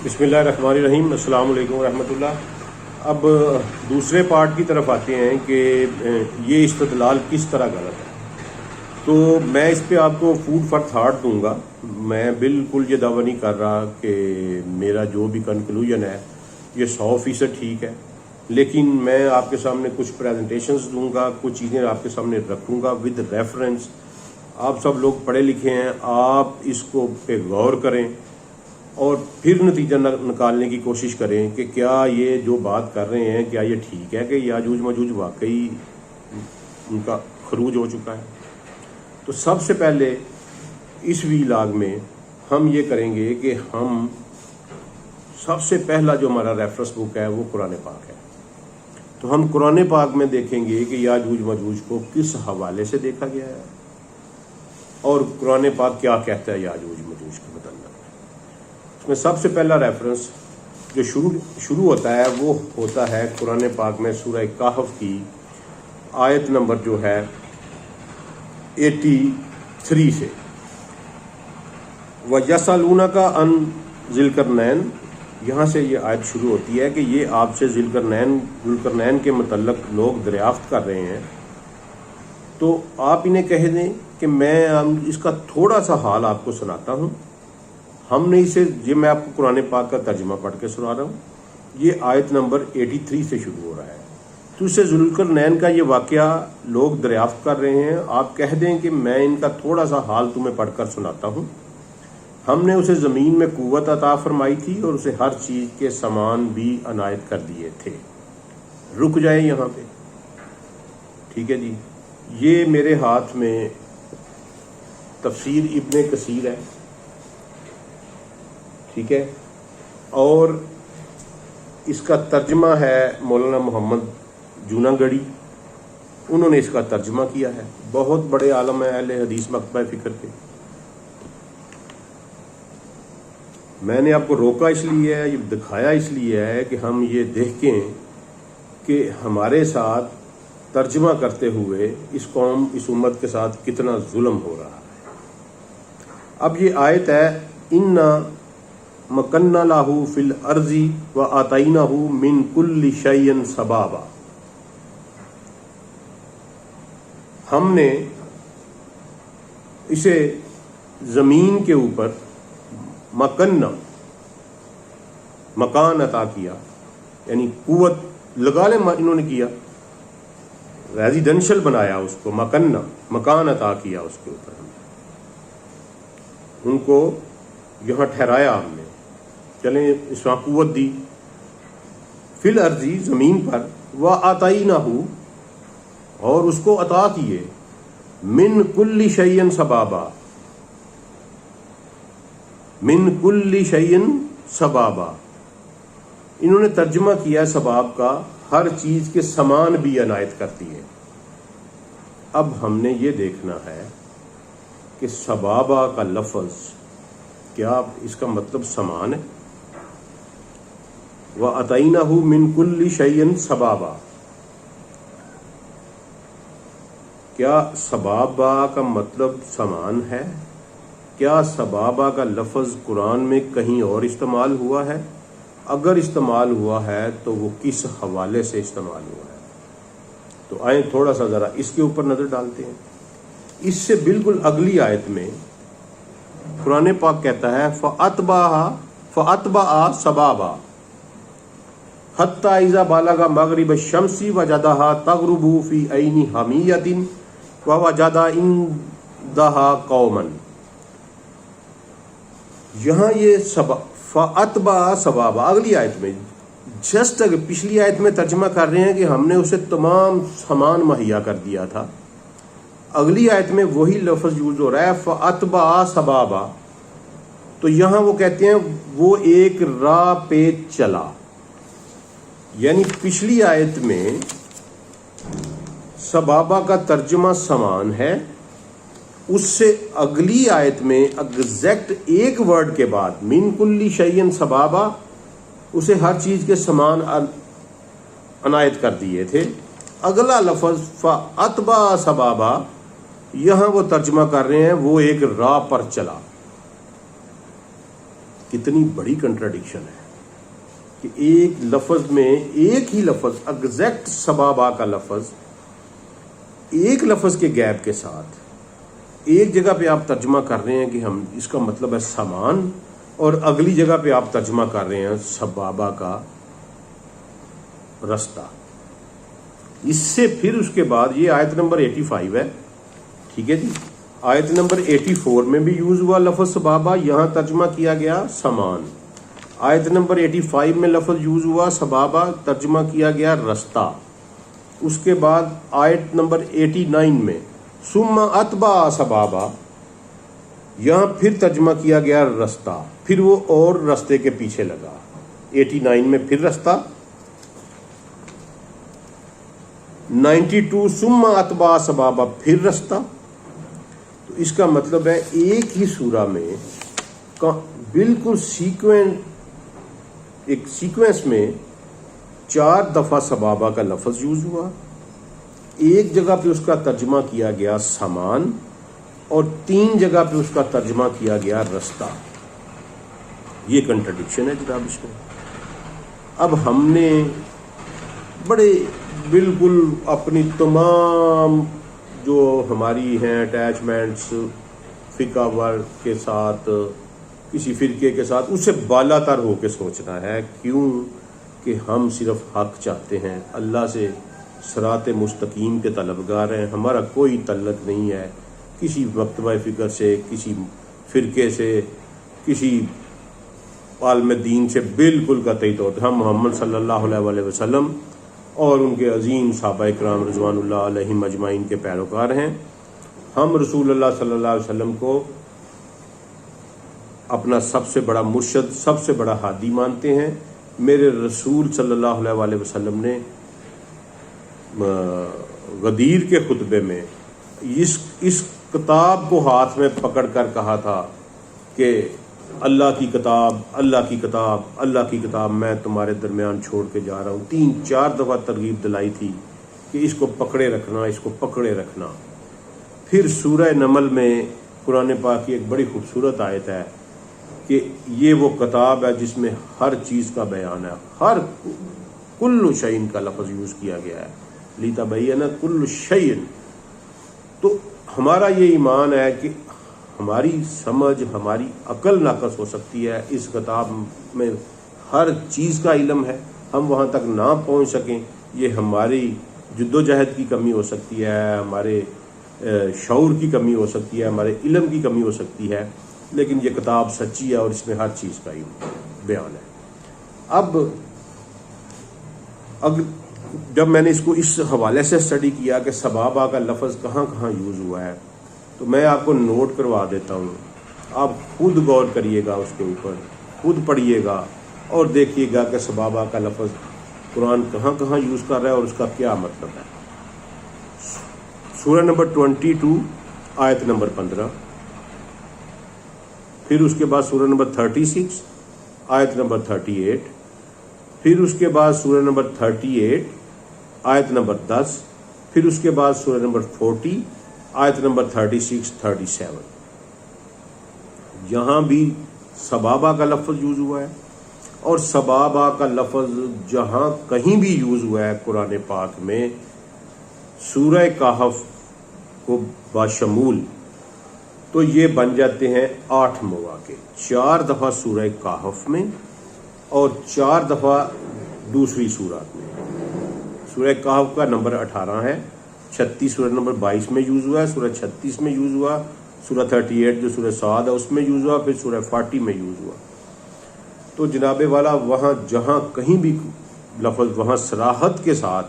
بسم اللہ الرحمن الرحیم۔ السلام علیکم ورحمۃ اللہ۔ اب دوسرے پارٹ کی طرف آتے ہیں کہ یہ استدلال کس طرح غلط ہے۔ تو میں اس پہ آپ کو فوڈ فار تھاٹ دوں گا۔ میں بالکل یہ دعویٰ نہیں کر رہا کہ میرا جو بھی کنکلوژن ہے یہ 100% ٹھیک ہے، لیکن میں آپ کے سامنے کچھ پریزنٹیشنز دوں گا، کچھ چیزیں آپ کے سامنے رکھوں گا ود ریفرنس۔ آپ سب لوگ پڑھے لکھے ہیں، آپ اس کو پہ غور کریں اور پھر نتیجہ نکالنے کی کوشش کریں کہ کیا یہ جو بات کر رہے ہیں کیا یہ ٹھیک ہے کہ یاجوج ماجوج واقعی ان کا خروج ہو چکا ہے۔ تو سب سے پہلے اس ویلاگ میں ہم یہ کریں گے کہ ہم سب سے پہلا جو ہمارا ریفرنس بک ہے وہ قرآن پاک ہے۔ تو ہم قرآن پاک میں دیکھیں گے کہ یاجوج ماجوج کو کس حوالے سے دیکھا گیا ہے اور قرآن پاک کیا کہتا ہے یاجوج ماجوج کے متعلق۔ اس میں سب سے پہلا ریفرنس جو شروع ہوتا ہے وہ ہوتا ہے قرآن پاک میں سورہ کہف کی آیت نمبر جو ہے 83 سے۔ وَيَسْأَلُونَكَ عَنْ ذِي الْقَرْنَيْنِ، یہاں سے یہ آیت شروع ہوتی ہے کہ یہ آپ سے ذی القرنین کے متعلق لوگ دریافت کر رہے ہیں، تو آپ انہیں کہہ دیں کہ میں اس کا تھوڑا سا حال آپ کو سناتا ہوں۔ ہم نے یہ میں آپ کو قرآن پاک کا ترجمہ پڑھ کے سنا رہا ہوں۔ یہ آیت نمبر 83 سے شروع ہو رہا ہے۔ تو اسے ذی القرنین کا یہ واقعہ لوگ دریافت کر رہے ہیں، آپ کہہ دیں کہ میں ان کا تھوڑا سا حال تمہیں پڑھ کر سناتا ہوں۔ ہم نے اسے زمین میں قوت عطا فرمائی تھی اور اسے ہر چیز کے سامان بھی عنایت کر دیے تھے۔ رک جائیں یہاں پہ، ٹھیک ہے جی۔ یہ میرے ہاتھ میں تفسیر ابن کثیر ہے، ٹھیک ہے، اور اس کا ترجمہ ہے مولانا محمد جونا گڑھی، انہوں نے اس کا ترجمہ کیا ہے۔ بہت بڑے عالم ہیں اہل حدیث مکتبہ فکر کے۔ میں نے آپ کو روکا اس لیے ہے، یہ دکھایا اس لیے ہے کہ ہم یہ دیکھیں کہ ہمارے ساتھ ترجمہ کرتے ہوئے اس قوم اس امت کے ساتھ کتنا ظلم ہو رہا ہے۔ اب یہ آیت ہے اِنَّا مَكَنَّا لَهُ فِي الْأَرْضِ وَآتَيْنَاهُ مِنْ كُلِّ شَيْءٍ سَبَابًا۔ ہم نے اسے زمین کے اوپر مکنا مکان عطا کیا، یعنی قوت لگا لیں انہوں نے کیا، ریزیڈینشل بنایا اس کو، مکنا مکان عطا کیا اس کے اوپر، ان کو یہاں ٹھہرایا ہم نے، چلیں اس وہاں قوت دی۔ فی الارضی زمین پر، وآتیناہ اور اس کو عطا کیے، من کل شیء سبابا، من کل شیء سبابا، انہوں نے ترجمہ کیا سباب کا ہر چیز کے سامان بھی عنایت کرتی ہے۔ اب ہم نے یہ دیکھنا ہے کہ سبابا کا لفظ کیا اس کا مطلب سامان ہے؟ وَأَتَيْنَاهُ مِنْ كُلِّ شَيْءٍ سَبَابًا، کیا سبابا کا مطلب سامان ہے؟ کیا سبابا کا لفظ قرآن میں کہیں اور استعمال ہوا ہے؟ اگر استعمال ہوا ہے تو وہ کس حوالے سے استعمال ہوا ہے؟ تو آئیں تھوڑا سا ذرا اس کے اوپر نظر ڈالتے ہیں۔ اس سے بالکل اگلی آیت میں قرآن پاک کہتا ہے فَأَتْبَعَ سَبَابًا حَتَّى إِذَا بَلَغَ مَغْرِبَ الشَّمْسِ وَجَدَهَا تَغْرُبُ فِي عَيْنِ حَمِيَّةٍ وَوَجَدَ عِندَهَا قَوْمًا۔ یہاں یہ فَأَتْبَعَ سَبَابًا اگلی آیت میں جسٹ پچھلی آیت میں ترجمہ کر رہے ہیں کہ ہم نے اسے تمام سامان مہیا کر دیا تھا، اگلی آیت میں وہی لفظ یوز ہو رہا ہے فَأَتْبَعَ سَبَابًا، تو یہاں وہ کہتے ہیں وہ ایک راہ پہ چلا، یعنی پچھلی آیت میں سبابا کا ترجمہ سامان ہے، اس سے اگلی آیت میں ایگزیکٹ ایک ورڈ کے بعد من کل شیء سبابا، اسے ہر چیز کے سامان عنایت کر دیے تھے۔ اگلا لفظ فَأَتْبَعَ سَبَابًا یہاں وہ ترجمہ کر رہے ہیں وہ ایک راہ پر چلا، کتنی بڑی کنٹراڈکشن ہے کہ ایک لفظ میں ایک ہی لفظ ایگزیکٹ سبابا کا لفظ ایک لفظ کے گیپ کے ساتھ ایک جگہ پہ آپ ترجمہ کر رہے ہیں کہ ہم اس کا مطلب ہے سامان، اور اگلی جگہ پہ آپ ترجمہ کر رہے ہیں سبابا کا رستہ۔ اس سے پھر اس کے بعد یہ آیت نمبر 85 ہے، ٹھیک ہے جی، آیت نمبر 84 میں بھی یوز ہوا لفظ سبابا، یہاں ترجمہ کیا گیا سامان۔ آیت نمبر 85 میں لفظ یوز ہوا سبابا، ترجمہ کیا گیا رستہ۔ اس کے بعد آیت نمبر 89 میں ثم اتبع سبابا، یہاں پھر ترجمہ کیا گیا رستہ، پھر وہ اور رستے کے پیچھے لگا۔ 89 میں پھر رستہ، 92 ثم اتبع سبابا پھر رستہ۔ تو اس کا مطلب ہے ایک ہی سورہ میں بالکل ایک سیکوینس میں 4 دفعہ سبابا کا لفظ یوز ہوا، ایک جگہ پہ اس کا ترجمہ کیا گیا سامان، اور 3 جگہ پہ اس کا ترجمہ کیا گیا رستہ۔ یہ کنٹرڈکشن ہے جناب اس میں۔ اب ہم نے بڑے بالکل اپنی تمام جو ہماری ہیں اٹیچمنٹس فقہ ورک کے ساتھ، کسی فرقے کے ساتھ، اس سے بالا تر ہو کے سوچنا ہے، کیوں کہ ہم صرف حق چاہتے ہیں، اللہ سے صراط مستقیم کے طلبگار ہیں، ہمارا کوئی تعلق نہیں ہے کسی مکتبہ فکر سے، کسی فرقے سے، کسی عالم دین سے، بالکل قطعی طور پہ ہم محمد صلی اللہ علیہ وسلم اور ان کے عظیم صحابہ کرام رضوان اللہ علیہم اجمعین کے پیروکار ہیں۔ ہم رسول اللہ صلی اللہ علیہ وسلم کو اپنا سب سے بڑا مرشد، سب سے بڑا ہادی مانتے ہیں۔ میرے رسول صلی اللہ علیہ وسلم نے غدیر کے خطبے میں اس کتاب کو ہاتھ میں پکڑ کر کہا تھا کہ اللہ کی کتاب، اللہ کی کتاب، اللہ کی کتاب میں تمہارے درمیان چھوڑ کے جا رہا ہوں۔ 3-4 دفعہ ترغیب دلائی تھی کہ اس کو پکڑے رکھنا، اس کو پکڑے رکھنا۔ پھر سورہ نمل میں قرآن پاک کی ایک بڑی خوبصورت آیت ہے کہ یہ وہ کتاب ہے جس میں ہر چیز کا بیان ہے، ہر کل شیء کا لفظ یوز کیا گیا ہے، لِتَبَيَّنَ كُلُّ شَيْءٍ۔ تو ہمارا یہ ایمان ہے کہ ہماری سمجھ، ہماری عقل ناقص ہو سکتی ہے، اس کتاب میں ہر چیز کا علم ہے، ہم وہاں تک نہ پہنچ سکیں، یہ ہماری جد و جہد کی کمی ہو سکتی ہے، ہمارے شعور کی کمی ہو سکتی ہے، ہمارے علم کی کمی ہو سکتی ہے، لیکن یہ کتاب سچی ہے اور اس میں ہر چیز کا بیان ہے۔ اب جب میں نے اس کو اس حوالے سے اسٹڈی کیا کہ سبابا کا لفظ کہاں کہاں یوز ہوا ہے، تو میں آپ کو نوٹ کروا دیتا ہوں، آپ خود غور کریے گا، اس کے اوپر خود پڑھیے گا اور دیکھیے گا کہ سبابا کا لفظ قرآن کہاں کہاں یوز کر رہا ہے اور اس کا کیا مطلب ہے۔ سورہ نمبر 22 آیت نمبر 15، پھر اس کے بعد سورہ نمبر 36 آیت نمبر 38، پھر اس کے بعد سورہ نمبر 38 آیت نمبر 10، پھر اس کے بعد سورہ نمبر 40 آیت نمبر 36-37۔ یہاں بھی سبابا کا لفظ یوز ہوا ہے، اور سبابا کا لفظ جہاں کہیں بھی یوز ہوا ہے قرآن پاک میں سورہ کہف کو باشمول، تو یہ بن جاتے ہیں 8 مواقع، 4 دفعہ سورہ کہف میں اور 4 دفعہ دوسری سورات میں۔ سورہ کہف کا نمبر 18 ہے، 36 سورہ نمبر 22 میں یوز ہوا ہے، سورہ 36 میں یوز ہوا، سورہ 38 جو سورہ صاد ہے اس میں یوز ہوا، پھر سورہ 40 میں یوز ہوا۔ تو جناب والا وہاں جہاں کہیں بھی لفظ، وہاں صراحت کے ساتھ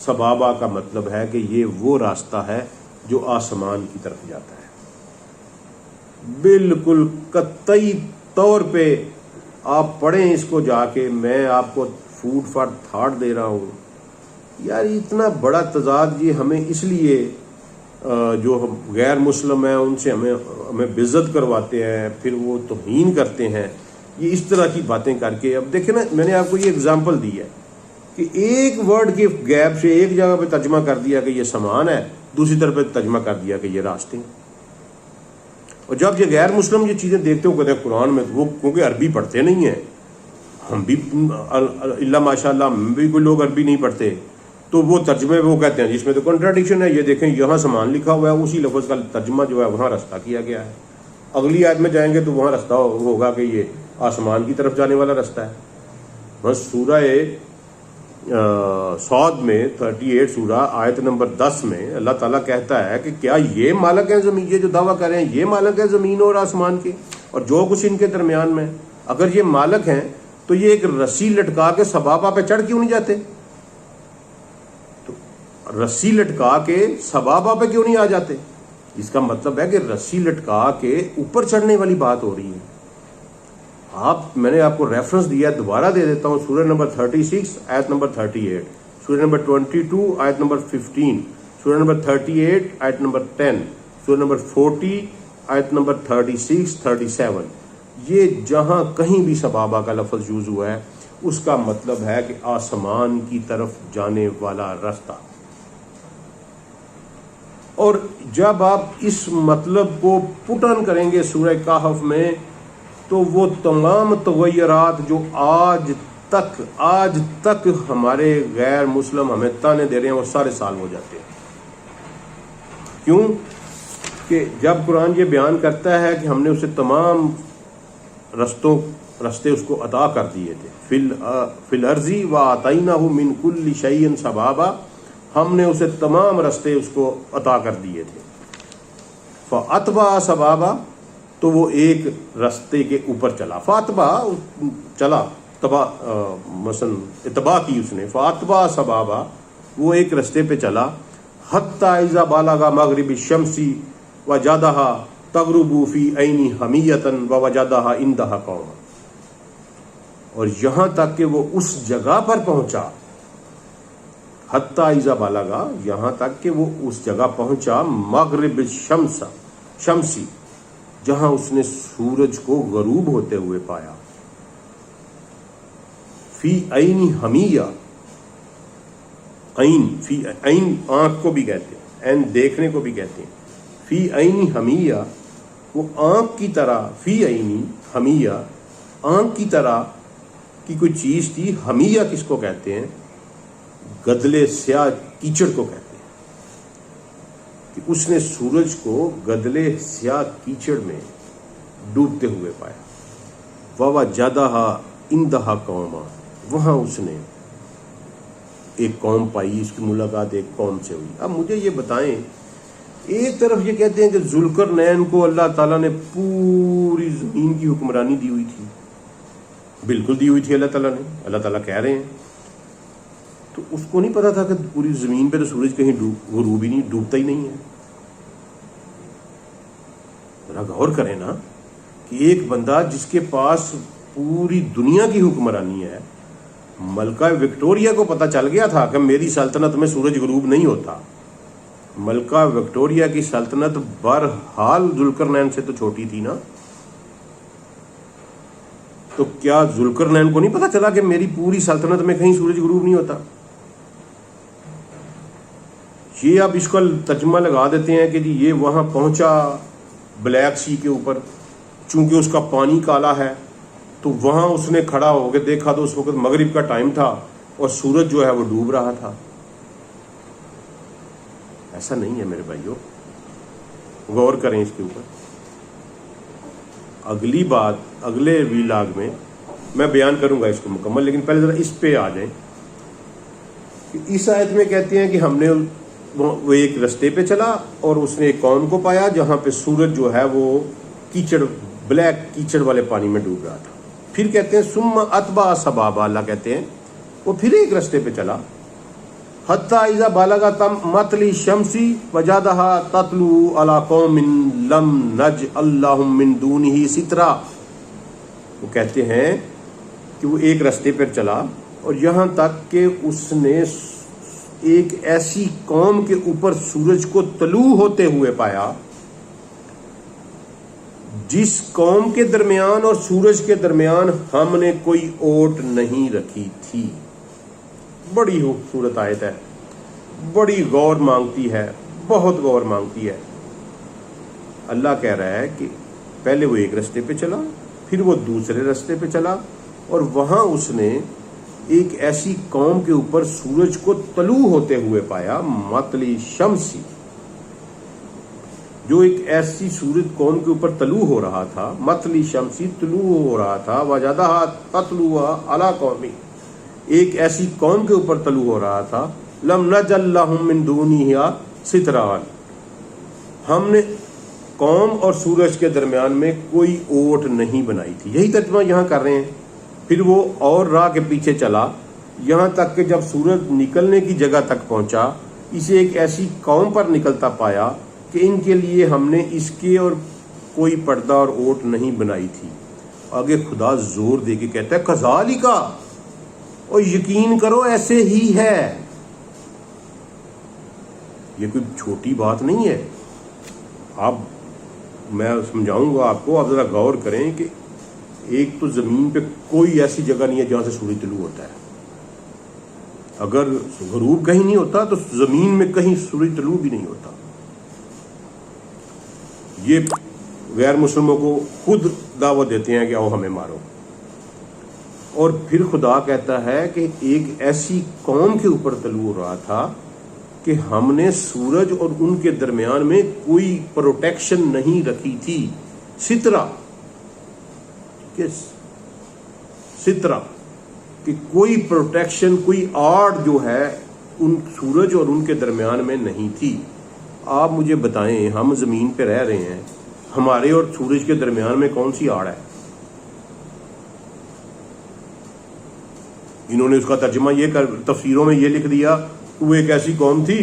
سبابا کا مطلب ہے کہ یہ وہ راستہ ہے جو آسمان کی طرف جاتا ہے۔ بالکل قطعی طور پہ آپ پڑھیں اس کو جا کے، میں آپ کو فوڈ فار تھاٹ دے رہا ہوں۔ یار اتنا بڑا تضاد یہ ہمیں اس لیے جو غیر مسلم ہیں ان سے ہمیں بےعزت کرواتے ہیں، پھر وہ توہین کرتے ہیں، یہ اس طرح کی باتیں کر کے۔ اب دیکھیں نا، میں نے آپ کو یہ اگزامپل دی ہے کہ ایک ورڈ کے گیپ سے ایک جگہ پہ ترجمہ کر دیا کہ یہ سامان ہے، دوسری طرف پہ ترجمہ کر دیا کہ یہ راستے ہیں۔ اور جب یہ غیر مسلم یہ چیزیں دیکھتے ہو کہتے ہیں قرآن میں، وہ کیونکہ عربی پڑھتے نہیں ہیں، ہم بھی اللہ ماشاء اللہ ہم بھی کوئی لوگ عربی نہیں پڑھتے، تو وہ ترجمے وہ کہتے ہیں جس میں تو کنٹراڈکشن ہے، یہ دیکھیں یہاں سامان لکھا ہوا ہے، اسی لفظ کا ترجمہ جو ہے وہاں رستہ کیا گیا ہے، اگلی آیت میں جائیں گے تو وہاں رستہ ہوگا کہ یہ آسمان کی طرف جانے والا رستہ ہے۔ بس سورہ صاد میں 38 سورہ آیت نمبر 10 میں اللہ تعالیٰ کہتا ہے کہ کیا یہ مالک ہیں زمین، یہ جو دعویٰ کر رہے ہیں یہ مالک ہیں زمین اور آسمان کے اور جو کچھ ان کے درمیان میں، اگر یہ مالک ہیں تو یہ ایک رسی لٹکا کے سبابہ پہ چڑھ کیوں نہیں جاتے؟ تو رسی لٹکا کے سبابہ پہ کیوں نہیں آ جاتے؟ اس کا مطلب ہے کہ رسی لٹکا کے اوپر چڑھنے والی بات ہو رہی ہے۔ میں نے آپ کو ریفرنس دیا، دوبارہ دے دیتا ہوں، سورہ نمبر 36 آیت نمبر 38، سورہ نمبر 22 آیت نمبر 15، سورہ نمبر 38 آیت نمبر 10، سورہ نمبر 40 آیت نمبر 36 37۔ یہ جہاں کہیں بھی سبابہ کا لفظ یوز ہوا ہے اس کا مطلب ہے کہ آسمان کی طرف جانے والا رستہ۔ اور جب آپ اس مطلب کو پٹ آن کریں گے سورہ کہف میں تو وہ تمام تغیرات جو آج تک ہمارے غیر مسلم ہمیں تانے دے رہے ہیں وہ سارے سال ہو جاتے ہیں۔ کیوں کہ جب قرآن یہ بیان کرتا ہے کہ ہم نے اسے تمام رستے اس کو عطا کر دیے تھے، فی الارض وآتیناہ من کل شیء سبابا، ہم نے اسے تمام رستے اس کو عطا کر دیے تھے، فاتبع سبابا، تو وہ ایک رستے کے اوپر چلا، فاتبع چلا، مثلا اتباع کی اس نے، فاتبع سبابا، وہ ایک رستے پہ چلا، حتی اذا بلغ مغرب الشمس وجدہا تغرب فی عین حمیۃ ووجدہا عندہا قوما، اور یہاں تک کہ وہ اس جگہ پر پہنچا، حتی اذا بلغ، یہاں تک کہ وہ اس جگہ پہنچا، مغرب شمسی، جہاں اس نے سورج کو غروب ہوتے ہوئے پایا، فی عین حمیہ، عین آنکھ کو بھی کہتے ہیں، عین دیکھنے کو بھی کہتے ہیں، فی عین حمیہ، وہ آنکھ کی طرح، فی عین حمیہ، آنکھ کی طرح کی کوئی چیز تھی۔ حمیہ کس کو کہتے ہیں؟ گدلے سیاہ کیچڑ کو کہتے ہیں، کہ اس نے سورج کو گدلے سیاہ کیچڑ میں ڈوبتے ہوئے پایا، ووجدہا عندہا قوما، وہاں اس نے ایک قوم پائی، اس کی ملاقات ایک قوم سے ہوئی۔ اب مجھے یہ بتائیں، ایک طرف یہ کہتے ہیں کہ ذوالقرنین کو اللہ تعالیٰ نے پوری زمین کی حکمرانی دی ہوئی تھی، بالکل دی ہوئی تھی اللہ تعالیٰ نے، اللہ تعالیٰ کہہ رہے ہیں، تو اس کو نہیں پتا تھا کہ پوری زمین پہ تو سورج کہیں غروب ہی نہیں، ڈوبتا ہی نہیں ہے؟ ذرا غور کریں نا کہ ایک بندہ جس کے پاس پوری دنیا کی حکمرانی ہے، ملکہ وکٹوریہ کو پتا چل گیا تھا کہ میری سلطنت میں سورج غروب نہیں ہوتا، ملکہ وکٹوریہ کی سلطنت بہرحال ذوالقرنین سے تو چھوٹی تھی نا، تو کیا ذوالقرنین کو نہیں پتا چلا کہ میری پوری سلطنت میں کہیں سورج غروب نہیں ہوتا؟ یہ اب اس کا ترجمہ لگا دیتے ہیں کہ جی یہ وہاں پہنچا بلیک سی کے اوپر، چونکہ اس کا پانی کالا ہے، تو وہاں اس نے کھڑا ہو کے دیکھا تو اس وقت مغرب کا ٹائم تھا اور سورج جو ہے وہ ڈوب رہا تھا۔ ایسا نہیں ہے میرے بھائیوں، غور کریں اس کے اوپر۔ اگلی بات اگلے ویلاگ میں میں بیان کروں گا اس کو مکمل، لیکن پہلے ذرا اس پہ آ جائیں کہ اس آیت میں کہتے ہیں کہ ہم نے وہ ایک رستے پہ چلا اور اس نے ایک قوم کو پایا جہاں پہ سورج جو ہے وہ کیچڑ، بلیک کیچڑ والے پانی میں ڈوب رہا تھا۔ پھر کہتے ہیں ثم اتبع سبابا، اللہ کہتے ہیں وہ پھر ایک رستے پہ چلا، حتی اذا بلغ مطلع الشمس وجدہا تطلع علی قوم لم نجعل لہم من دونہ سترا، وہ کہتے ہیں کہ وہ ایک رستے پر چلا اور یہاں تک کہ اس نے ایک ایسی قوم کے اوپر سورج کو طلوع ہوتے ہوئے پایا جس قوم کے درمیان اور سورج کے درمیان ہم نے کوئی اوٹ نہیں رکھی تھی۔ بڑی خوبصورت آیت ہے، بڑی غور مانگتی ہے، بہت غور مانگتی ہے۔ اللہ کہہ رہا ہے کہ پہلے وہ ایک رستے پہ چلا، پھر وہ دوسرے رستے پہ چلا، اور وہاں اس نے ایک ایسی قوم کے اوپر سورج کو طلوع ہوتے ہوئے پایا، مطلع شمسی، جو ایک ایسی سورج قوم کے اوپر طلوع ہو رہا تھا، مطلع شمسی طلوع ہو رہا تھا، وجدہا تطلع علی قومی، ایک ایسی قوم کے اوپر طلوع ہو رہا تھا، لم نجعل لہم من دونہا سترا، ہم نے قوم اور سورج کے درمیان میں کوئی اوٹ نہیں بنائی تھی. یہی ترجمہ یہاں کر رہے ہیں. پھر وہ اور راہ کے پیچھے چلا یہاں تک کہ جب سورج نکلنے کی جگہ تک پہنچا اسے ایک ایسی قوم پر نکلتا پایا کہ ان کے لیے ہم نے اس کے اور کوئی پردہ اور اوٹ نہیں بنائی تھی. آگے خدا زور دے کے کہتا ہے کذالک، اور یقین کرو ایسے ہی ہے. یہ کوئی چھوٹی بات نہیں ہے. آپ میں سمجھاؤں گا آپ کو، آپ ذرا غور کریں کہ ایک تو زمین پہ کوئی ایسی جگہ نہیں ہے جہاں سے سورج طلوع ہوتا ہے. اگر غروب کہیں نہیں ہوتا تو زمین میں کہیں سورج طلوع بھی نہیں ہوتا. یہ غیر مسلموں کو خود دعوت دیتے ہیں کہ آؤ ہمیں مارو. اور پھر خدا کہتا ہے کہ ایک ایسی قوم کے اوپر طلوع ہو رہا تھا کہ ہم نے سورج اور ان کے درمیان میں کوئی پروٹیکشن نہیں رکھی تھی. سترہ سترہ کہ کوئی پروٹیکشن، کوئی آڑ جو ہے ان سورج اور ان کے درمیان میں نہیں تھی. آپ مجھے بتائیں، ہم زمین پہ رہ رہے ہیں، ہمارے اور سورج کے درمیان میں کون سی آڑ ہے؟ انہوں نے اس کا ترجمہ یہ تفسیروں میں یہ لکھ دیا کہ وہ ایک ایسی قوم تھی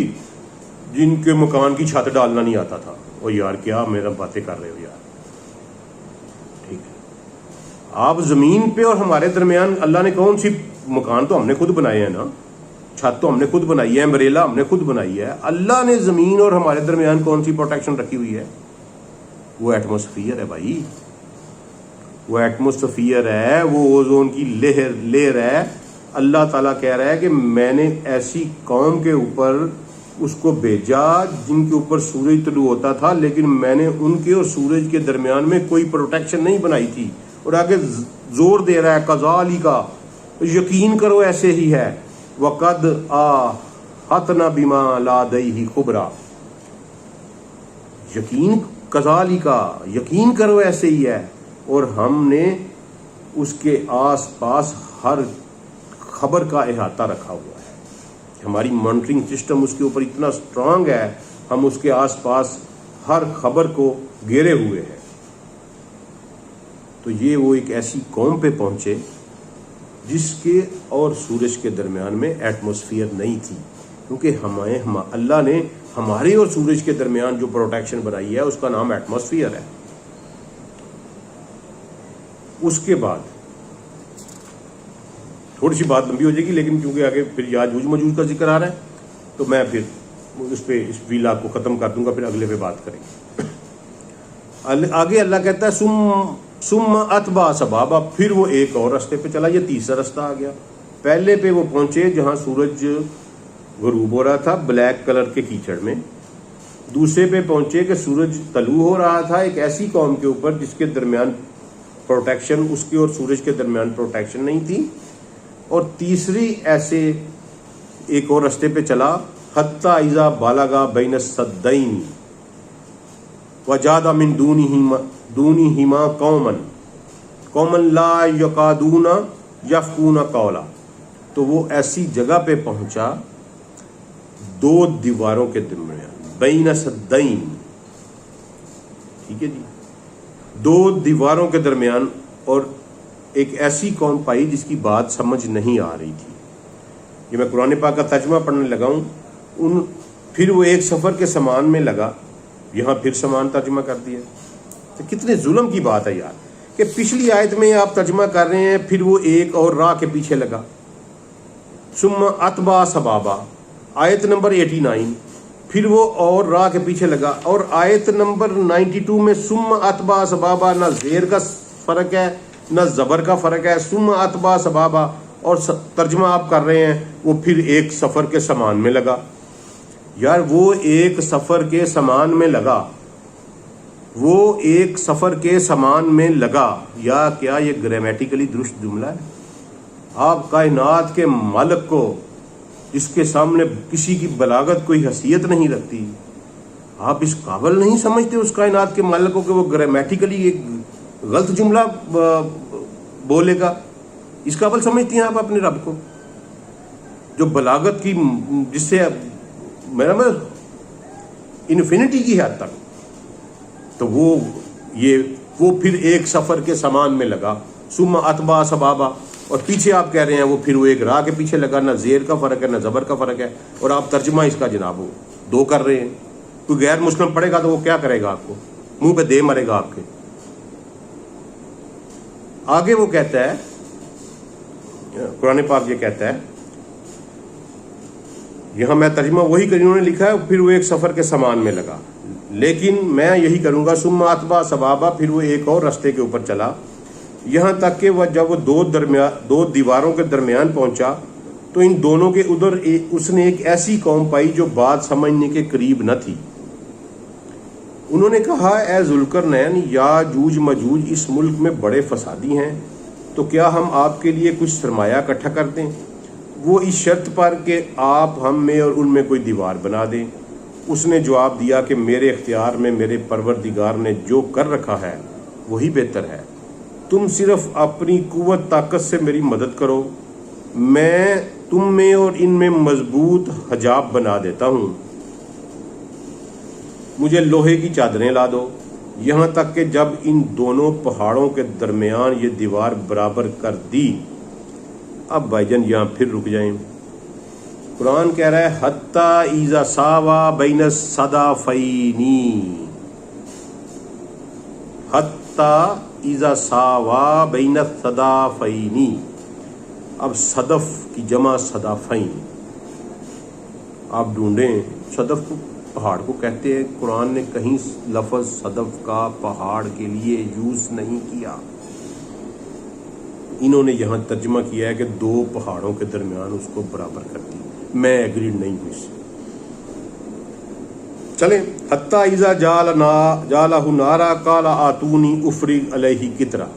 جن کے مکان کی چھت ڈالنا نہیں آتا تھا. اور یار کیا میرا باتیں کر رہے ہو یار. ٹھیک ہے، آپ زمین پہ اور ہمارے درمیان اللہ نے کون سی، مکان تو ہم نے خود بنائے ہیں نا، چھت تو ہم نے خود بنائی ہے، امبریلا ہم نے خود بنائی ہے. اللہ نے زمین اور ہمارے درمیان کون سی پروٹیکشن رکھی ہوئی ہے؟ وہ ایٹماسفیئر ہے بھائی، وہ ایٹماسفیئر ہے، وہ اوزون کی لیئر ہے. اللہ تعالیٰ کہہ رہا ہے کہ میں نے ایسی قوم کے اوپر اس کو بھیجا جن کے اوپر سورج طلوع ہوتا تھا، لیکن میں نے ان کے اور سورج کے درمیان میں کوئی پروٹیکشن نہیں بنائی تھی. اور آگے زور دے رہا ہے کذالک، یقین کرو ایسے ہی ہے. وقد احاطنا بما لدیہ خبرا، یقین کذالک، یقین کرو ایسے ہی ہے، اور ہم نے اس کے آس پاس ہر خبر کا احاطہ رکھا ہوا ہے. ہماری مانیٹرنگ سسٹم اس کے اوپر اتنا اسٹرانگ ہے، ہم اس کے آس پاس ہر خبر کو گھیرے ہوئے ہیں. تو یہ وہ ایک ایسی قوم پہ پہنچے جس کے اور سورج کے درمیان میں ایٹماسفیئر نہیں تھی، کیونکہ اللہ نے ہمارے اور سورج کے درمیان جو پروٹیکشن بنائی ہے اس کا نام ایٹماسفیئر ہے. اس کے بعد تھوڑی سی بات لمبی ہو جائے گی، لیکن کیونکہ آگے پھر یاجوج ماجوج کا ذکر آ رہا ہے تو میں پھر اس پہ اس ویلا کو ختم کر دوں گا، پھر اگلے پہ بات کریں گے. آگے اللہ کہتا ہے ثم اتبع سبابا، پھر وہ ایک اور رستے پہ چلا. یہ تیسرا رستہ آ گیا. پہلے پہ وہ پہنچے جہاں سورج غروب ہو رہا تھا بلیک کلر کے کیچڑ میں. دوسرے پہ پہنچے کہ سورج طلوع ہو رہا تھا ایک ایسی قوم کے اوپر جس کے درمیان پروٹیکشن، اس کے اور سورج کے درمیان پروٹیکشن نہیں تھی. اور تیسری ایسے ایک اور رستے پہ چلا حتی اذا بالغا بین السدین وجاد من دونہما قوما لا یکادون یفقہون قولا. تو وہ ایسی جگہ پہ پہنچا دو دیواروں کے درمیان، بین سدین، ٹھیک ہے جی، دو دیواروں کے درمیان، اور ایک ایسی قوم پائی جس کی بات سمجھ نہیں آ رہی تھی. یہ میں قرآن پاک کا ترجمہ پڑھنے لگا ہوں. پھر وہ ایک سفر کے سامان میں لگا، یہاں پھر سامان ترجمہ کر دیا. تو کتنے ظلم کی بات ہے یار، کہ پچھلی آیت میں آپ ترجمہ کر رہے ہیں پھر وہ ایک اور راہ کے پیچھے لگا. ثم اتبع سبابا، آیت نمبر 89، پھر وہ اور راہ کے پیچھے لگا. اور آیت نمبر 92 میں ثم اتبع سبابا، نہ زیر کا فرق ہے نہ زبر کا فرق ہے. ثم اتبع سبابا، اور ترجمہ آپ کر رہے ہیں وہ پھر ایک سفر کے سامان میں لگا. یار وہ ایک سفر کے سامان میں لگا، وہ ایک سفر کے سامان میں لگا، یا کیا یہ گرامیٹیکلی درست جملہ ہے؟ آپ کائنات کے مالک کو، جس کے سامنے کسی کی بلاغت کوئی حیثیت نہیں رکھتی، آپ اس قابل نہیں سمجھتے اس کائنات کے مالک کو کہ وہ گرامیٹیکلی ایک غلط جملہ بولے گا؟ اس قابل سمجھتی ہیں آپ اپنے رب کو جو بلاغت کی، جس سے میرا انفینٹی کی حد تک؟ تو وہ پھر ایک سفر کے سامان میں لگا، ثم اتبع سبابا، اور پیچھے آپ کہہ رہے ہیں وہ ایک راہ کے پیچھے لگا۔ نہ زیر کا فرق ہے نہ زبر کا فرق ہے، اور آپ ترجمہ اس کا جناب وہ دو کر رہے ہیں۔ کوئی غیر مسلم پڑھے گا تو وہ کیا کرے گا؟ آپ کو منہ پہ دے مرے گا آپ کے۔ آگے وہ کہتا ہے، قرآن پاک یہ کہتا ہے، یہاں میں ترجمہ وہی انہوں نے لکھا ہے، پھر وہ ایک سفر کے سامان میں لگا، لیکن میں یہی کروں گا، ثم اتبع سبابا، پھر وہ ایک اور راستے کے اوپر چلا، یہاں تک کہ جب وہ دو دیواروں کے درمیان پہنچا تو ان دونوں کے ادھر اس نے ایک ایسی قوم پائی جو بات سمجھنے کے قریب نہ تھی۔ انہوں نے کہا، اے ذوالقرنین، یاجوج ماجوج اس ملک میں بڑے فسادی ہیں، تو کیا ہم آپ کے لیے کچھ سرمایہ اکٹھا کر دیں؟ وہ اس شرط پر کہ آپ ہم میں اور ان میں کوئی دیوار بنا دیں۔ اس نے جواب دیا کہ میرے اختیار میں میرے پروردگار نے جو کر رکھا ہے وہی بہتر ہے، تم صرف اپنی قوت طاقت سے میری مدد کرو، میں تم میں اور ان میں مضبوط حجاب بنا دیتا ہوں، مجھے لوہے کی چادریں لا دو، یہاں تک کہ جب ان دونوں پہاڑوں کے درمیان یہ دیوار برابر کر دی۔ اب بھائی جان یہاں پھر رک جائیں، قرآن کہہ رہا ہے حتی اذا ساوا بین الصدفین، حتی اذا ساوا بین الصدفین۔ اب صدف کی جمع صدفین، آپ ڈھونڈیں صدف کو پہاڑ کو کہتے ہیں، قرآن نے کہیں لفظ صدف کا پہاڑ کے لیے یوز نہیں کیا۔ انہوں نے یہاں ترجمہ کیا ہے کہ دو پہاڑوں کے درمیان اس کو برابر کر دی۔ میں ایگریڈ نہیں ہوں اس سے۔ چلیں، حتی اذا جعلہ نارا قال آتونی افرغ علیہ قطرہ،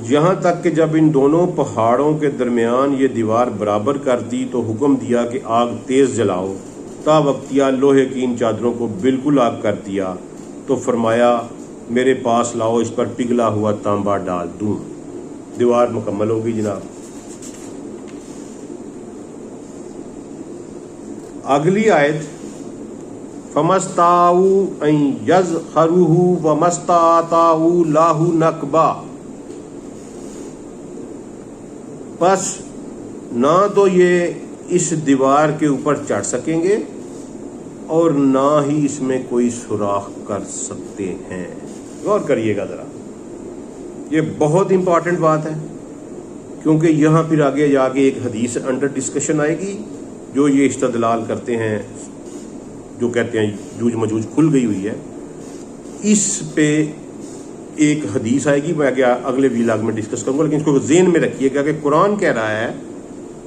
یہاں تک کہ جب ان دونوں پہاڑوں کے درمیان یہ دیوار برابر کر دی تو حکم دیا کہ آگ تیز جلاؤ، تا وقتیا لوہے کی ان چادروں کو بالکل آگ کر دیا، تو فرمایا میرے پاس لاؤ، اس پر پگھلا ہوا تانبا ڈال دوں۔ دیوار مکمل ہوگی جناب۔ اگلی آیت، فَمَسْتَطَاعُوا أَن يَظْهَرُوهُ وَمَا اسْتَطَاعُوا لَهُ نَقْبًا، پس نہ تو یہ اس دیوار کے اوپر چڑھ سکیں گے اور نہ ہی اس میں کوئی سوراخ کر سکتے ہیں۔ غور کریے گا ذرا، یہ بہت امپورٹنٹ بات ہے، کیونکہ یہاں پھر آگے جا کے ایک حدیث انڈر ڈسکشن آئے گی جو یہ استدلال کرتے ہیں، جو کہتے ہیں جوج مجوج کھل گئی ہوئی ہے۔ اس پہ ایک حدیث آئے گی، میں اگلے ویلاگ میں ڈسکس کروں گا، لیکن اس کو ذہن میں رکھیے گا کہ قرآن کہہ رہا ہے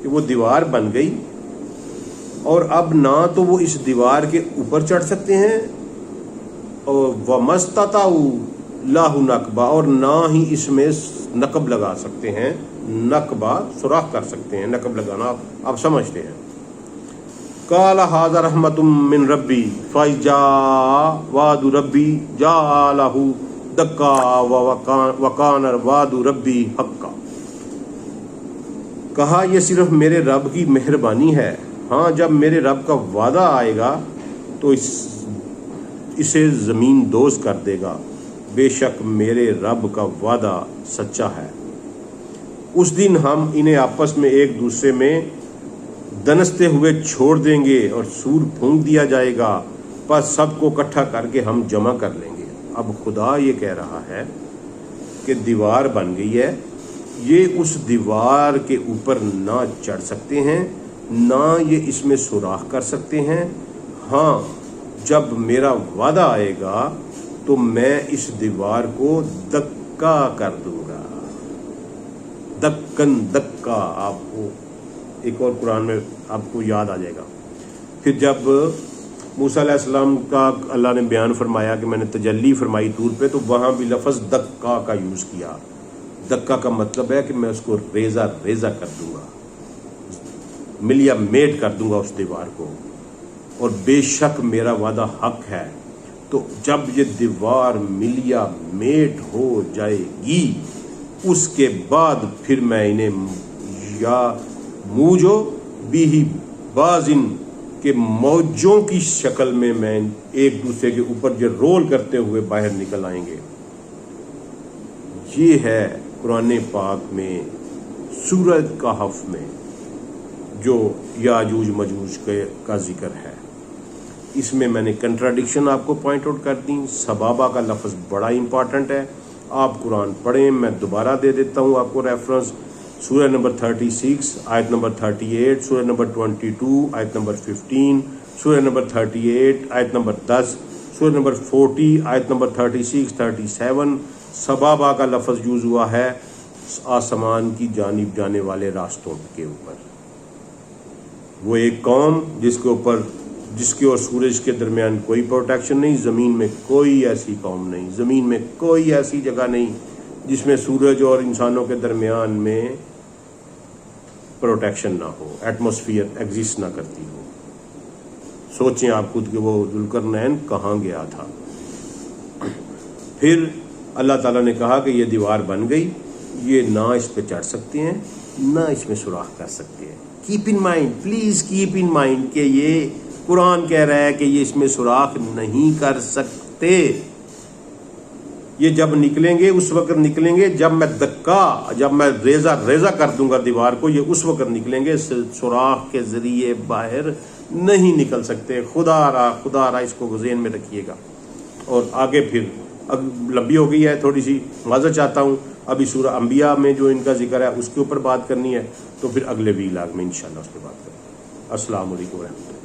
کہ وہ دیوار بن گئی اور اب نہ تو وہ اس دیوار کے اوپر چڑھ سکتے ہیں، اور وَمَا اسْتَطَاعُوا لَهُ نَقْبًا، اور نہ ہی اس میں نقب لگا سکتے ہیں۔ نقبہ سوراخ کر سکتے ہیں، نقب لگانا آپ سمجھتے ہیں۔ قَالَ هَذَا رَحْمَةٌ مِّن رَبِّي فَإِذَا جَاءَ وَعْدُ رَبِّي جَعَلَهُ دَكَّا وَكَانَ وَعْدُ رَبِّي حَقًّا، کہا یہ صرف میرے رب کی مہربانی ہے، ہاں جب میرے رب کا وعدہ آئے گا تو اسے زمین دوز کر دے گا، بے شک میرے رب کا وعدہ سچا ہے۔ اس دن ہم انہیں آپس میں ایک دوسرے میں دنستے ہوئے چھوڑ دیں گے اور سور پھونک دیا جائے گا، پس سب کو اکٹھا کر کے ہم جمع کر لیں گے۔ اب خدا یہ کہہ رہا ہے کہ دیوار بن گئی ہے، یہ اس دیوار کے اوپر نہ چڑھ سکتے ہیں، نہ یہ اس میں سوراخ کر سکتے ہیں، ہاں جب میرا وعدہ آئے گا تو میں اس دیوار کو دکا کر دوں گا۔ دکن دکا، آپ کو ایک اور قرآن میں آپ کو یاد آ جائے گا۔ پھر جب موسیٰ علیہ السلام کا اللہ نے بیان فرمایا کہ میں نے تجلی فرمائی طور پہ، تو وہاں بھی لفظ دکا کا یوز کیا. دکا کا مطلب ہے کہ میں اس کو ریزہ ریزہ کر دوں گا، ملیا میٹ کر دوں گا اس دیوار کو، اور بے شک میرا وعدہ حق ہے. تو جب یہ دیوار ملیا میٹ ہو جائے گی، اس کے بعد پھر میں انہیں یا موجو بھی بازن کے موجوں کی شکل میں ایک دوسرے کے اوپر جو رول کرتے ہوئے باہر نکل آئیں گے. یہ ہے قرآن پاک میں سورۃ کہف میں جو یاجوج مجوج کا ذکر ہے. اس میں نے کنٹراڈکشن آپ کو پوائنٹ آؤٹ کر دی. سبابہ کا لفظ بڑا امپورٹنٹ ہے، آپ قرآن پڑھیں. میں دوبارہ دے دیتا ہوں آپ کو ریفرنس. سورہ نمبر 36 آیت نمبر 38، سورہ نمبر 22 آیت نمبر 15، سورہ نمبر 38 آیت نمبر 10، سورہ نمبر 40 آیت نمبر 36 37. سبابہ کا لفظ یوز ہوا ہے آسمان کی جانب جانے والے راستوں کے اوپر. وہ ایک قوم جس کے اور سورج کے درمیان کوئی پروٹیکشن نہیں. زمین میں کوئی ایسی قوم نہیں، زمین میں کوئی ایسی جگہ نہیں جس میں سورج اور انسانوں کے درمیان میں پروٹیکشن نہ ہو، ایٹماسفیئر ایگزسٹ نہ کرتی ہو. سوچیں آپ خود کہ وہ ذوالقرنین کہاں گیا تھا. پھر اللہ تعالیٰ نے کہا کہ یہ دیوار بن گئی، یہ نہ اس پہ چڑھ سکتے ہیں نہ اس میں سوراخ کر سکتے ہیں. Keep in mind, please keep in mind کہ یہ قرآن کہہ رہا ہے کہ یہ اس میں سوراخ نہیں کر سکتے. یہ جب نکلیں گے اس وقت نکلیں گے جب میں ریزہ ریزہ کر دوں گا دیوار کو. یہ اس وقت نکلیں گے، سوراخ کے ذریعے باہر نہیں نکل سکتے. خدا را اس کو ذہن میں رکھیے گا. اور آگے پھر اب لمبی ہو گئی ہے، تھوڑی سی معذرت چاہتا ہوں. ابھی سورہ انبیاء میں جو ان کا ذکر ہے اس کے اوپر بات کرنی ہے، تو پھر اگلے ویلاگ میں انشاءاللہ اس پہ بات کریں. السلام علیکم ورحمۃ اللہ.